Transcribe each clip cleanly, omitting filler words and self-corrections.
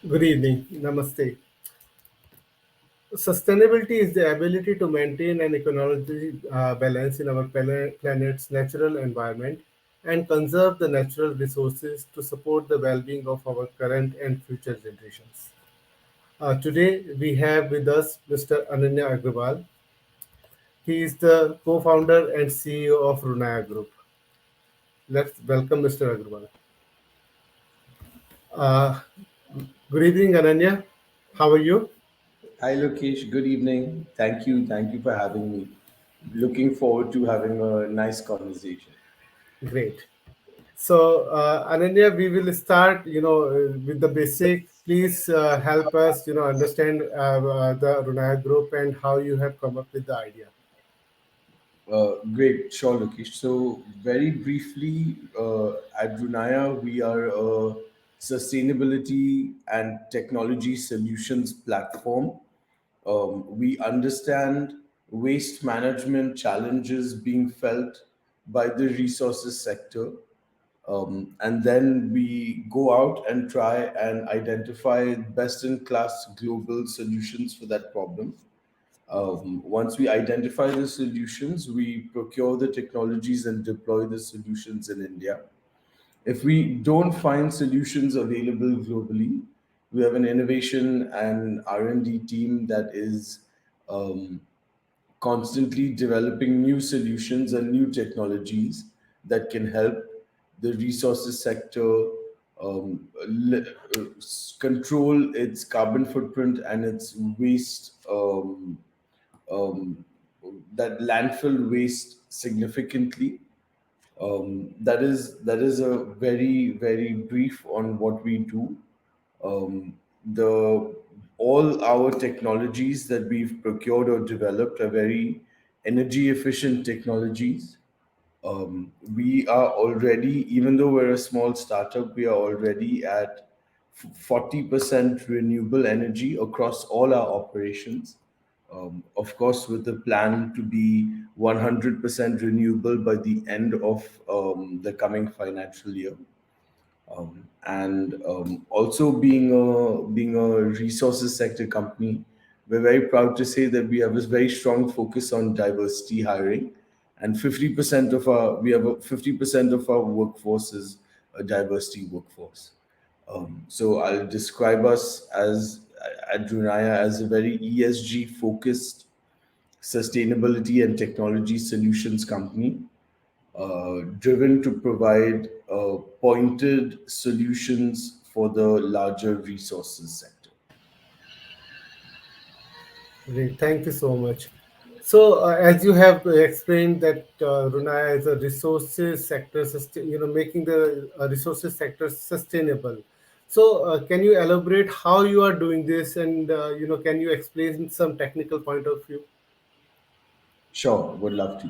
Good evening. Namaste. Sustainability is the ability to maintain an ecological balance in our planet's natural environment and conserve the natural resources to support the well being of our current and future generations. Today, we have with us Mr. Annanya Agarwal. He is the co founder and CEO of Runaya Group. Let's welcome Mr. Agarwal. Uh, Good evening, Ananya. How are you? Hi Lokesh, good evening. Thank you for having me. Looking forward to having a nice conversation. Great. So, Ananya, we will start, with the basic. Please help us, understand the Runaya Group and how you have come up with the idea. Great, sure, Lokesh. So, very briefly, at Runaya, we are a sustainability and technology solutions platform. We understand waste management challenges being felt by the resources sector. And then we go out and try and identify best in class global solutions for that problem. Once we identify the solutions, we procure the technologies and deploy the solutions in India. If we don't find solutions available globally, we have an innovation and R&D team that is um, constantly developing new solutions and new technologies that can help the resources sector control its carbon footprint and its waste, um, that landfill waste significantly. That is a very brief on what we do. The All our technologies that we've procured or developed are very energy efficient technologies. We are already, even though we're a small startup, we are already at 40% renewable energy across all our operations. Of course, with the plan to be 100% renewable by the end of the coming financial year. And Also being a resources sector company, we're very proud to say that we have a very strong focus on diversity hiring, and 50% of our we have a 50% of our workforce is a diversity workforce. So I'll describe us as at Drunaya as a very ESG focused sustainability and technology solutions company, driven to provide pointed solutions for the larger resources sector. Great. Thank you so much. So, as you have explained that Runaya is a resources sector, making the resources sector sustainable. So, can you elaborate how you are doing this, and can you explain some technical point of view? Sure, would love to.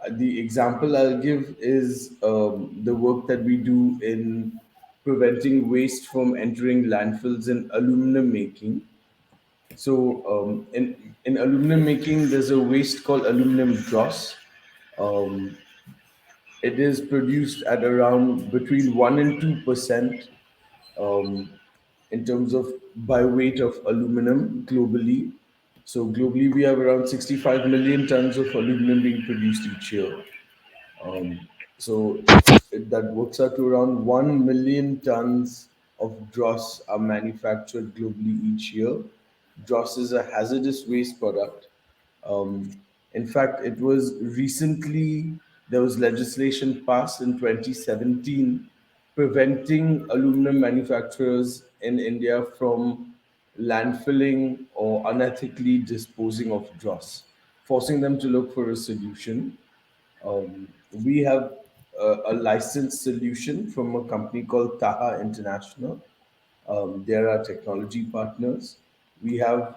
The example I'll give is the work that we do in preventing waste from entering landfills in aluminum making. So, in aluminum making, there's a waste called aluminum dross. Um, it is produced at around between 1 and 2% um, in terms of by weight of aluminum globally. So globally, we have around 65 million tons of aluminum being produced each year. So that works out to around 1 million tons of dross are manufactured globally each year. Dross is a hazardous waste product. um, in fact, it was recently there was legislation passed in 2017 preventing aluminum manufacturers in India from landfilling or unethically disposing of dross, forcing them to look for a solution. We have a licensed solution from a company called Taha International. They're our technology partners. We have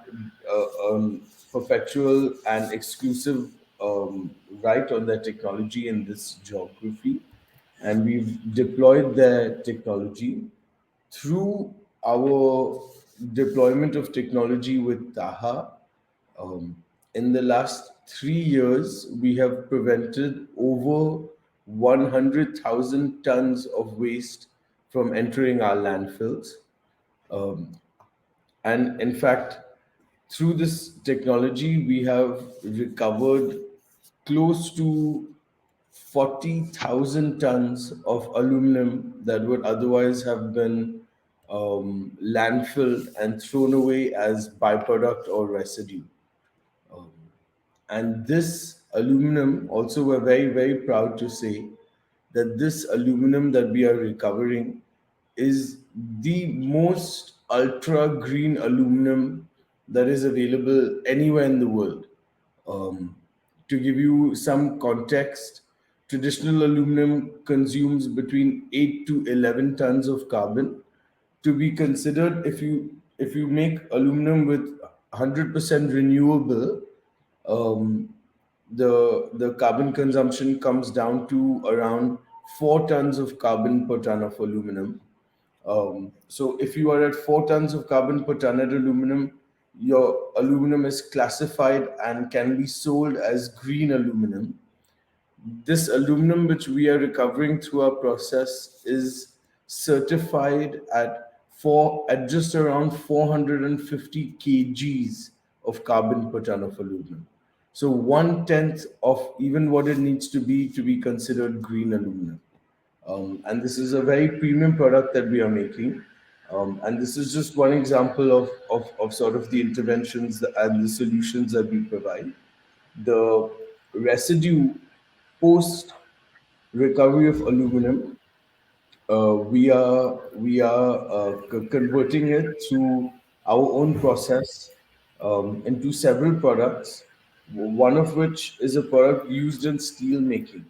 perpetual and exclusive right on their technology in this geography, and we've deployed their technology through our deployment of technology with Taha. In the last 3 years, we have prevented over 100,000 tons of waste from entering our landfills. Um, and in fact, through this technology, we have recovered close to 40,000 tons of aluminum that would otherwise have been landfilled and thrown away as byproduct or residue. Um, and this aluminum, also, we're very, very proud to say that this aluminum that we are recovering is the most ultra green aluminum that is available anywhere in the world. Um, to give you some context, traditional aluminum consumes between 8 to 11 tons of carbon. To be considered, if you make aluminum with 100% renewable, um, the carbon consumption comes down to around 4 tons of carbon per ton of aluminum. So if you are at 4 tons of carbon per ton at aluminum, your aluminum is classified and can be sold as green aluminum. This aluminum, which we are recovering through our process, is certified at just around 450 kgs of carbon per ton of aluminum. So 1/10 of even what it needs to be considered green aluminum. And this is a very premium product that we are making. And this is just one example of sort of the interventions and the solutions that we provide. The residue post recovery of aluminum, we are converting it through our own process into several products. One of which is a product used in steel making,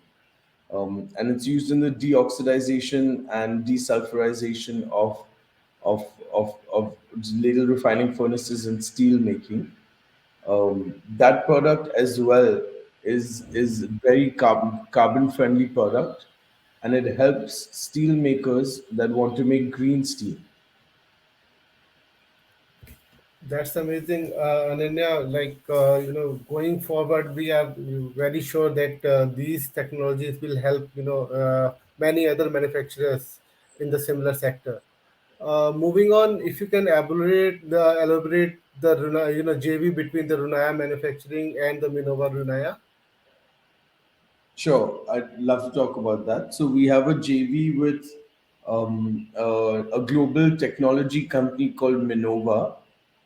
and it's used in the deoxidization and desulfurization of ladle refining furnaces and steel making. That product as well is very carbon friendly product, and it helps steel makers that want to make green steel. That's amazing, Ananya. Like going forward, we are very sure that these technologies will help many other manufacturers in the similar sector. Moving on, if you can elaborate the JV between the Runaya manufacturing and the Minova Runaya. Sure, I'd love to talk about that. So we have a JV with a global technology company called Minova.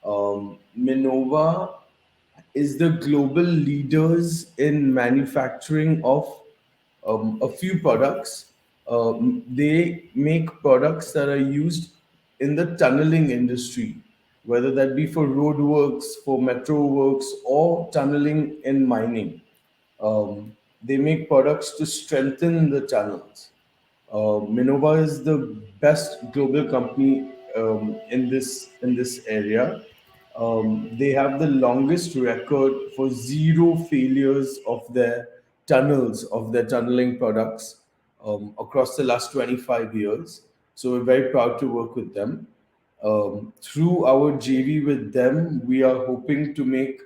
Minova is the global leaders in manufacturing of a few products. They make products that are used in the tunneling industry, whether that be for roadworks, for metro works, or tunneling in mining. They make products to strengthen the channels. Minova is the best global company in this area. They have the longest record for zero failures of their tunneling products across the last 25 years. So we're very proud to work with them. Through our JV with them, we are hoping to make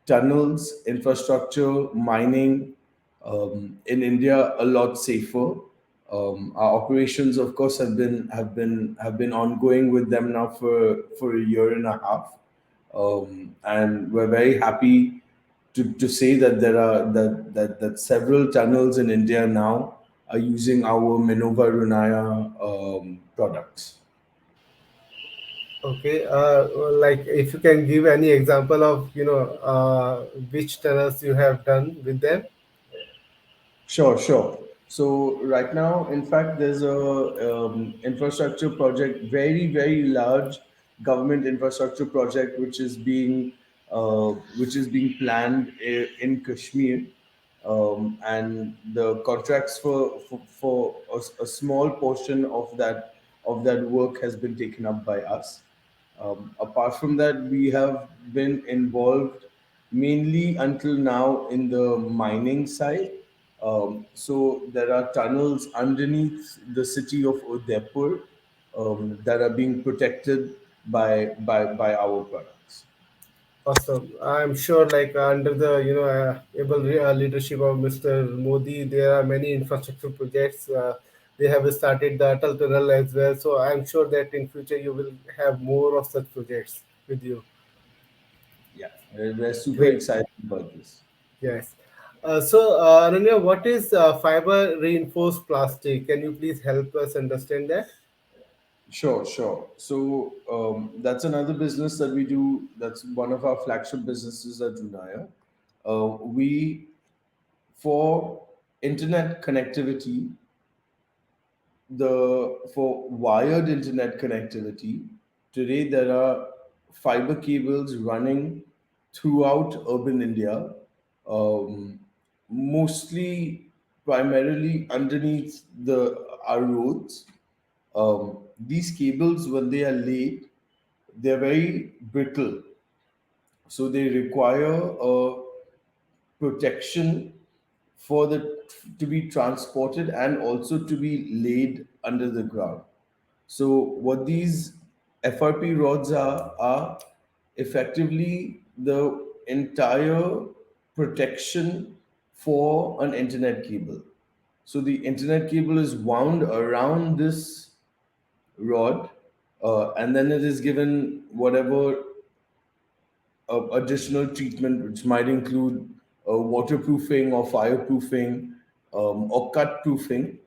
tunnels, infrastructure, mining in India a lot safer. Our operations, of course, have been ongoing with them now for a year and a half, and we're very happy to say that that several tunnels in India now are using our Minova Runaya products. Okay, like if you can give any example of which tunnels you have done with them. Sure, sure. So right now, in fact, there's a infrastructure project, very, very large government infrastructure project, which is being planned in Kashmir, and the contracts for a small portion of that work has been taken up by us. Apart from that, we have been involved mainly until now in the mining side. So there are tunnels underneath the city of Udaipur that are being protected by our products. Awesome. I'm sure, like under the able leadership of Mr. Modi, there are many infrastructure projects. They have started the Atal Tunnel as well. So I'm sure that in future you will have more of such projects with you. Yeah, we're super Great. excited about this. Yes. Ananya, what is fiber reinforced plastic? Can you please help us understand that? Sure, sure. So that's another business that we do. That's one of our flagship businesses at Runaya. We for internet connectivity, the for wired internet connectivity, today there are fiber cables running throughout urban India, um, mostly primarily underneath the our roads. These cables, when they are laid, they're very brittle, so they require a protection for the to be transported and also to be laid under the ground. So what these FRP rods are effectively the entire protection for an internet cable. So the internet cable is wound around this rod, and then it is given whatever additional treatment, which might include waterproofing or fireproofing, or cut proofing,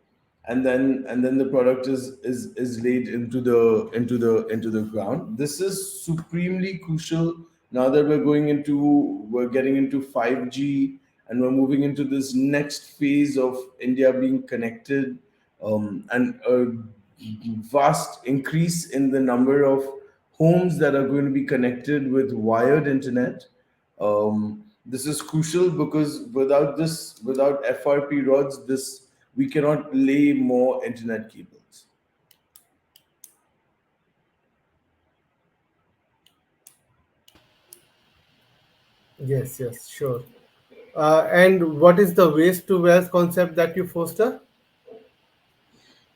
and then the product is laid into the ground. This is supremely crucial now that we're getting into 5G, and we're moving into this next phase of India being connected, and a vast increase in the number of homes that are going to be connected with wired internet. This is crucial because without FRP rods, this we cannot lay more internet cables. Yes, yes, sure. And what is the waste to wealth concept that you foster?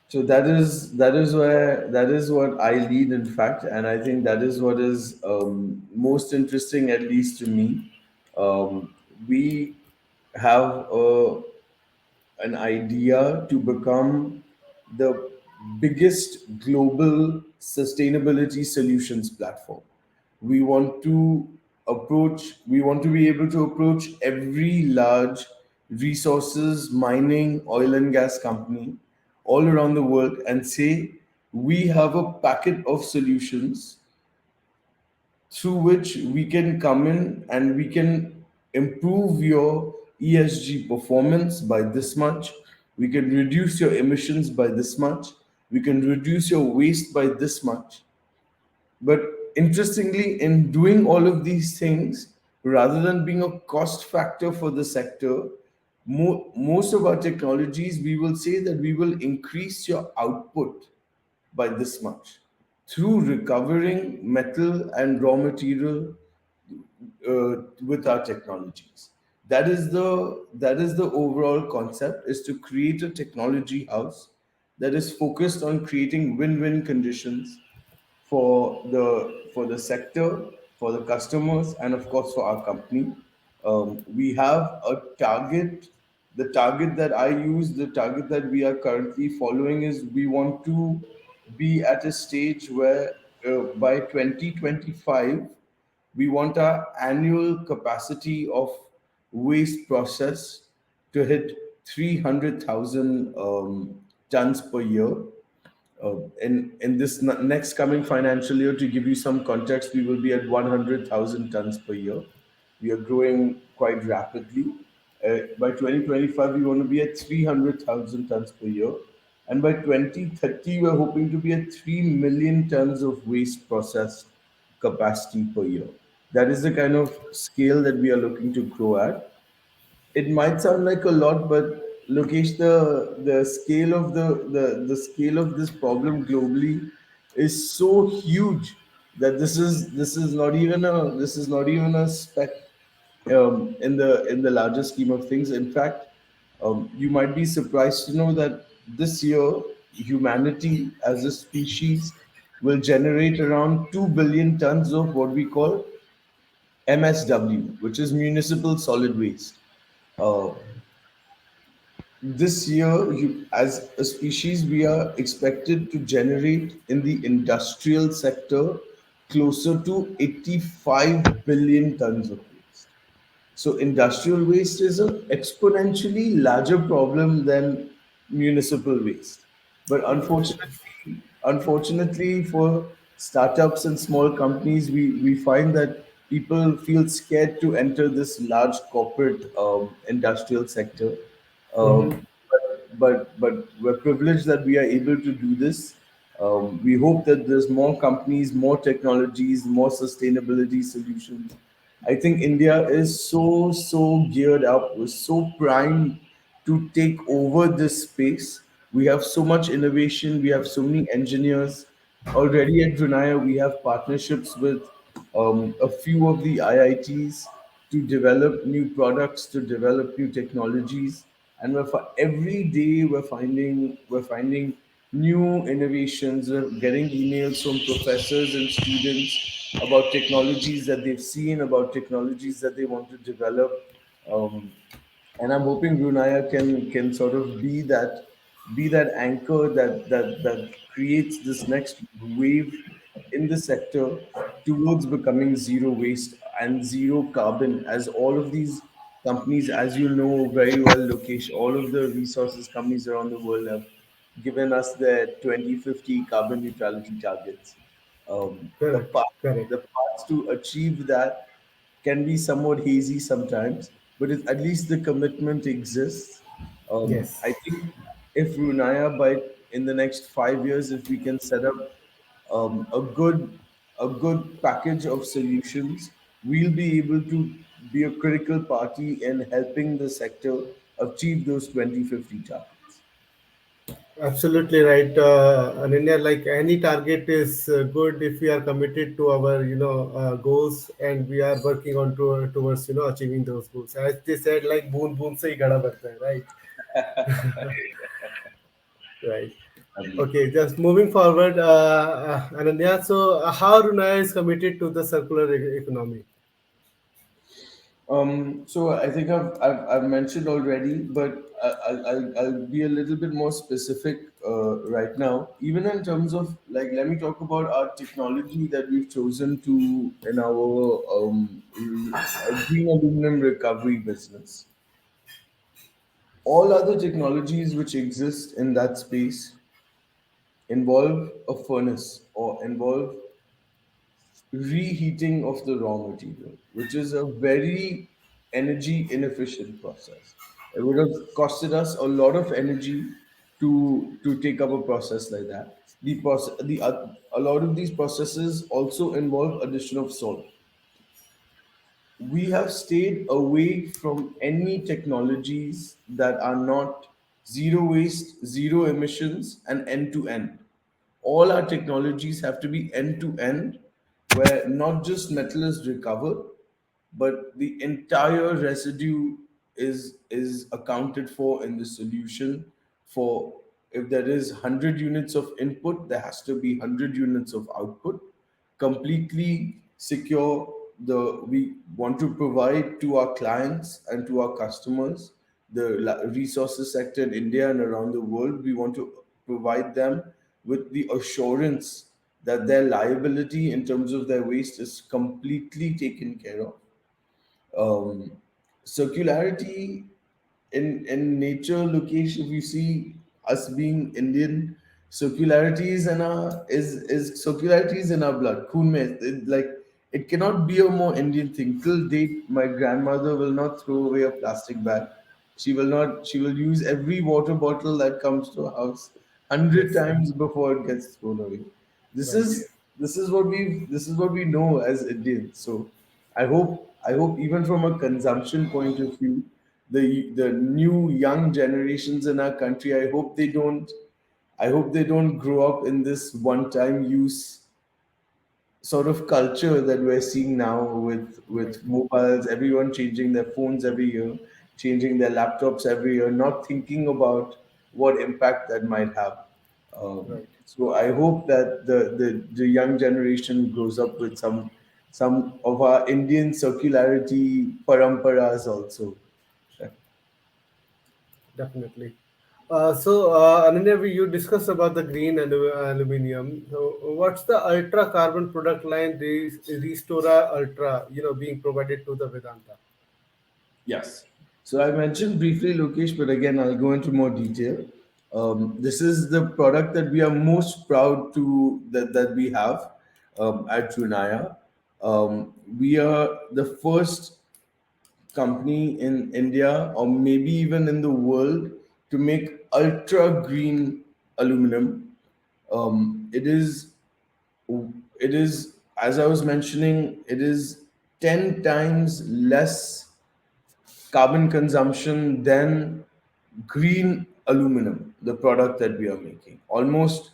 So that is what I lead, in fact, and I think that is what is most interesting, at least to me. We have an idea to become the biggest global sustainability solutions platform. We want to be able to approach every large resources, mining, oil and gas company all around the world and say, we have a packet of solutions through which we can come in and we can improve your ESG performance by this much. We can reduce your emissions by this much. We can reduce your waste by this much. But interestingly, in doing all of these things, rather than being a cost factor for the sector, most of our technologies, we will say that we will increase your output by this much through recovering metal and raw material with our technologies. That is the overall concept, is to create a technology house that is focused on creating win-win conditions for the sector, for the customers, and of course for our company. We have a target. The target that I use, the target that we are currently following, is we want to be at a stage where by 2025 we want our annual capacity of waste process to hit 300,000 tons per year. In this next coming financial year, to give you some context, we will be at 100,000 tons per year. We are growing quite rapidly. By 2025, we want to be at 300,000 tons per year. And by 2030, we're hoping to be at 3 million tons of waste processed capacity per year. That is the kind of scale that we are looking to grow at. It might sound like a lot, but Lokesh, the scale of the scale of this problem globally is so huge that this is not even a speck in the larger scheme of things. In fact, you might be surprised to know that this year humanity as a species will generate around 2 billion tons of what we call MSW, which is municipal solid waste. Uh, this year, as a species, we are expected to generate in the industrial sector closer to 85 billion tons of waste. So industrial waste is an exponentially larger problem than municipal waste. But unfortunately for startups and small companies, we find that people feel scared to enter this large corporate industrial sector. Mm-hmm. But we're privileged that we are able to do this. We hope that there's more companies, more technologies, more sustainability solutions. I think India is so geared up, we're so primed to take over this space. We have so much innovation, we have so many engineers. Already at Runaya, we have partnerships with a few of the IITs to develop new products, to develop new technologies, and every day we're finding new innovations. We're getting emails from professors and students about technologies that they've seen, about technologies that they want to develop. Um, and I'm hoping Brunei can sort of be that anchor that creates this next wave in the sector towards becoming zero waste and zero carbon, as all of these companies, as you know very well, Lokesh, all of the resources companies around the world have given us their 2050 carbon neutrality targets. The Correct, path correct. the paths to achieve that can be somewhat hazy sometimes, but at least the commitment exists. Yes, I think if Runaya, by in the next 5 years, if we can set up a good package of solutions, we'll be able to be a critical party in helping the sector achieve those 2050 targets. absolutely right. Ananya, like any target is good if we are committed to our, goals, and we are working on towards, achieving those goals. As they said, like boon boon se hi gada badta hai, right? Right. Agreed. Okay, just moving forward, Ananya. So, how Runaya is committed to the circular economy? So I think I've mentioned already, but I'll be a little bit more specific right now. Even in terms of, like, let me talk about our technology that we've chosen to in our green aluminum recovery business. All other technologies which exist in that space involve a furnace or involve reheating of the raw material, which is a very energy inefficient process. It would have costed us a lot of energy to take up a process like that. A lot of these processes also involve addition of salt. We have stayed away from any technologies that are not zero waste, zero emissions, and end to end. All our technologies have to be end to end, where not just metal is recovered, but the entire residue is accounted for in the solution. For if there is 100 units of input, there has to be 100 units of output, completely secure. We want to provide to our clients and to our customers, the resources sector in India and around the world, we want to provide them with the assurance that their liability in terms of their waste is completely taken care of. um, Circularity in nature, Lokesh, if you see us being Indian, circularity is in our blood. Khoon mein, like, it cannot be a more Indian thing. Till date, my grandmother will not throw away a plastic bag. She will not. She will use every water bottle that comes to her house 100 Yes, times before it gets thrown away. This right. is this is what we know as Indians. So I hope even from a consumption point of view, the new young generations in our country, I hope they don't grow up in this one time use sort of culture that we're seeing now with Right, mobiles, everyone changing their phones every year, changing their laptops every year, not thinking about what impact that might have. right. So I hope that the young generation grows up with some of our Indian circularity paramparas also. Definitely. Ananya, you discussed about the green aluminum. So, what's the ultra carbon product line, Restora Ultra, being provided to the Vedanta? Yes. So I mentioned briefly, Lokesh, but again, I'll go into more detail. This is the product that we are most proud to that we have at Runaya. We are the first company in India, or maybe even in the world, to make ultra green aluminum. It is, as I was mentioning, it is 10 times less carbon consumption than green aluminum, the product that we are making. Almost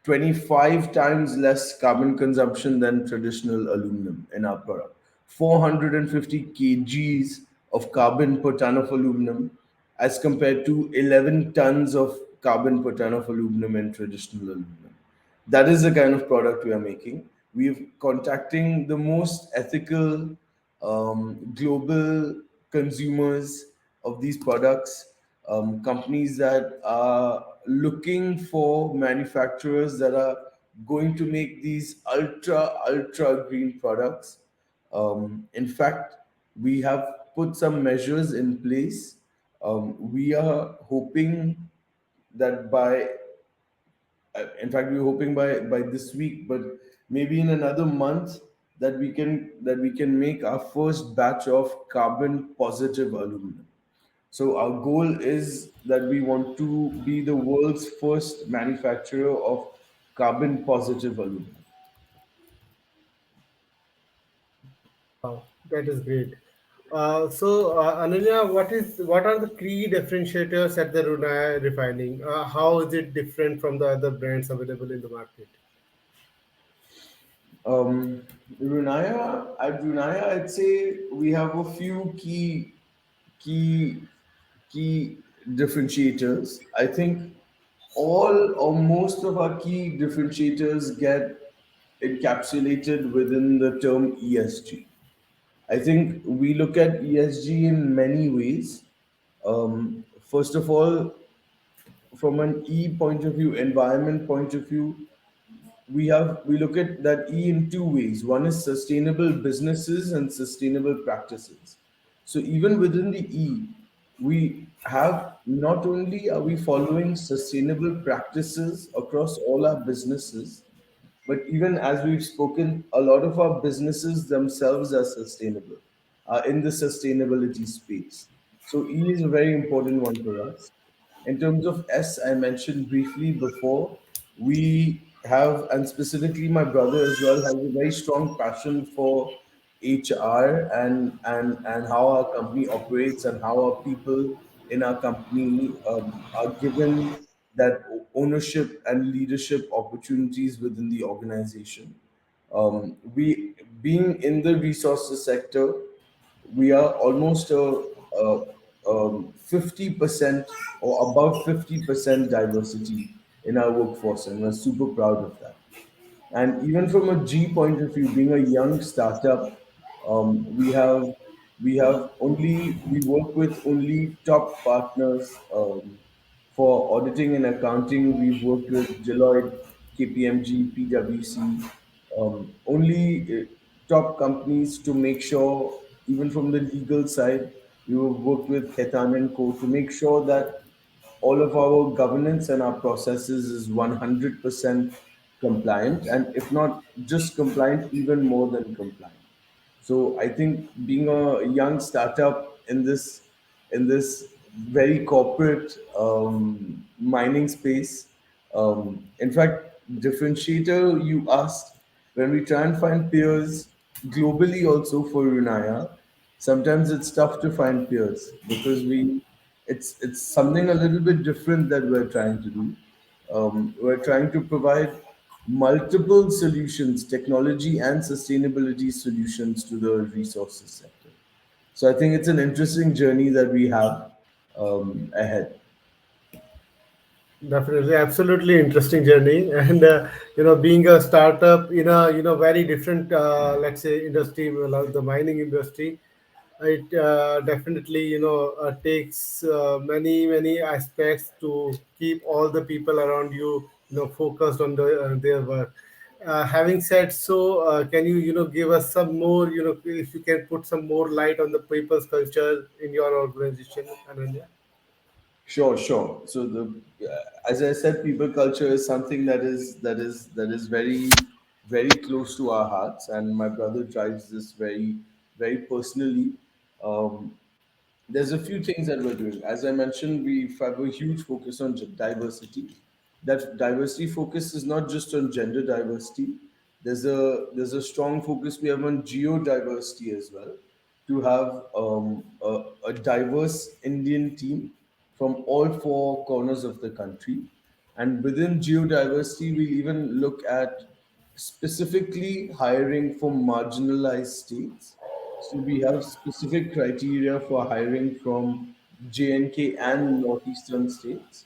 25 times less carbon consumption than traditional aluminum in our product. 450 kgs of carbon per ton of aluminum as compared to 11 tons of carbon per ton of aluminum in traditional aluminum. That is the kind of product we are making. We're contacting the most ethical global consumers of these products, companies that are looking for manufacturers that are going to make these ultra green products. In fact, we have put some measures in place. We are hoping that in fact, we're hoping by this week, but maybe in another month, that we can make our first batch of carbon positive aluminum. So our goal is that we want to be the world's first manufacturer of carbon positive aluminum. Wow, that is great. Ananya, what are the key differentiators at the Runaya refining? How is it different from the other brands available in the market? Um, at Runaya, I'd say we have a few key key differentiators. I think all or most of our key differentiators get encapsulated within the term ESG. I think we look at ESG in many ways. First of all, from an E point of view, environment point of view, we look at that E in two ways. One is sustainable businesses and sustainable practices. So even within the E, we have, not only are we following sustainable practices across all our businesses, but even as we've spoken, a lot of our businesses themselves are sustainable, are in the sustainability space. So E is a very important one for us. In terms of S, I mentioned briefly before, we have, and specifically my brother as well, has a very strong passion for HR and how our company operates and how our people in our company are given that ownership and leadership opportunities within the organization. We, being in the resources sector, we are almost a 50% or above 50% diversity in our workforce, and we're super proud of that. And even from a G point of view, being a young startup, we we work with only top partners. For auditing and accounting, we've worked with Deloitte, KPMG, PwC, only top companies to make sure, even from the legal side, we have worked with Ketan and Co. to make sure that all of our governance and our processes is 100% compliant, and if not just compliant, even more than compliant. So I think being a young startup in this very corporate mining space, in fact, differentiator you asked, when we try and find peers globally also for Runaya, sometimes it's tough to find peers because it's something a little bit different that we're trying to do. We're trying to provide multiple solutions, technology and sustainability solutions to the resources sector. So I think it's an interesting journey that we have ahead. Definitely, absolutely interesting journey, and being a startup in a very different, let's say, industry, well, the mining industry. It definitely, takes many aspects to keep all the people around you, focused on their work. Having said so, can you, give us some more, if you can put some more light on the people's culture in your organization, Ananya? Sure, sure. So as I said, people culture is something that is very very close to our hearts, and my brother drives this very personally. Um, there's a few things that we're doing. As I mentioned, we have a huge focus on diversity. That diversity focus is not just on gender diversity. There's a strong focus we have on geodiversity as well, to have a diverse Indian team from all four corners of the country. And within geodiversity, we even look at specifically hiring from marginalized states. So we have specific criteria for hiring from JNK and northeastern states.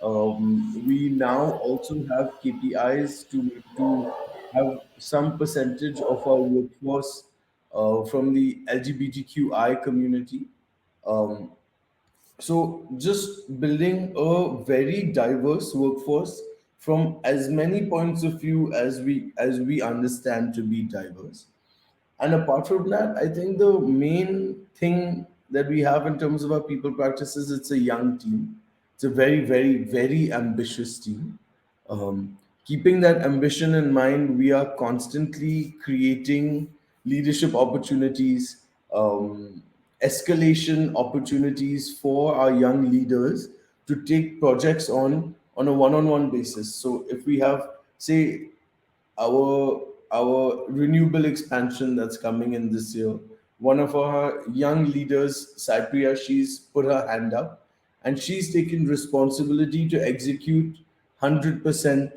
We now also have KPIs to have some percentage of our workforce from the LGBTQI community. Um, so just building a very diverse workforce from as many points of view as we understand to be diverse. And apart from that, I think the main thing that we have in terms of our people practices, it's a young team. It's a very ambitious team. Keeping that ambition in mind, we are constantly creating leadership opportunities, escalation opportunities for our young leaders to take projects on a one-on-one basis. So if we have, say, our renewable expansion that's coming in this year. One of our young leaders, Cypria, she's put her hand up and she's taken responsibility to execute 100%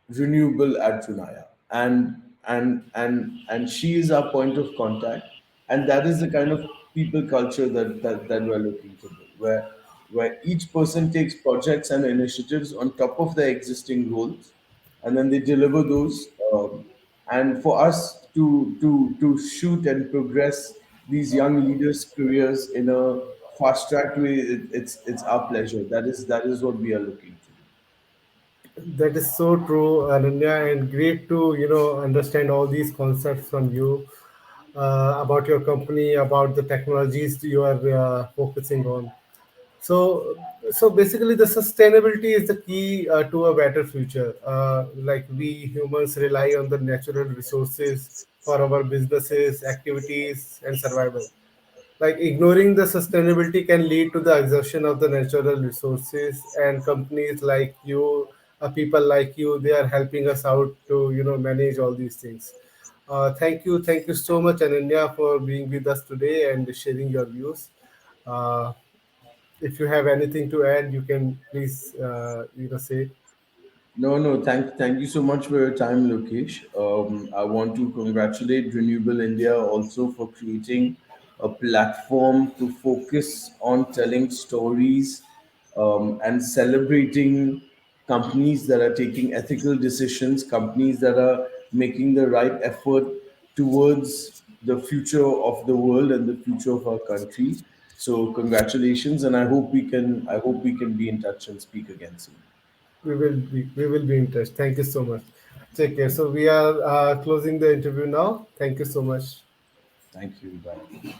renewable at Runaya. And she is our point of contact. And that is the kind of people culture that we're looking to build, where each person takes projects and initiatives on top of their existing roles, and then they deliver those. And for us to shoot and progress these young leaders' careers in a fast track way, it's our pleasure. That is what we are looking to do. That is so true, Ananya, and great to, understand all these concepts from you, about your company, about the technologies you are focusing on. So, so basically, the sustainability is the key to a better future. Like we humans rely on the natural resources for our businesses, activities, and survival. Like ignoring the sustainability can lead to the exhaustion of the natural resources, and companies like you, people like you, they are helping us out to, manage all these things. Thank you so much, Ananya, for being with us today and sharing your views. Uh, if you have anything to add, you can please, say. No, no, thank you so much for your time, Lokesh. I want to congratulate Renewable India also for creating a platform to focus on telling stories, and celebrating companies that are taking ethical decisions, companies that are making the right effort towards the future of the world and the future of our country. So congratulations, and I hope we can be in touch and speak again soon. We will be in touch. Thank you so much. Take care. So we are closing the interview now. Thank you so much. Thank you. Bye.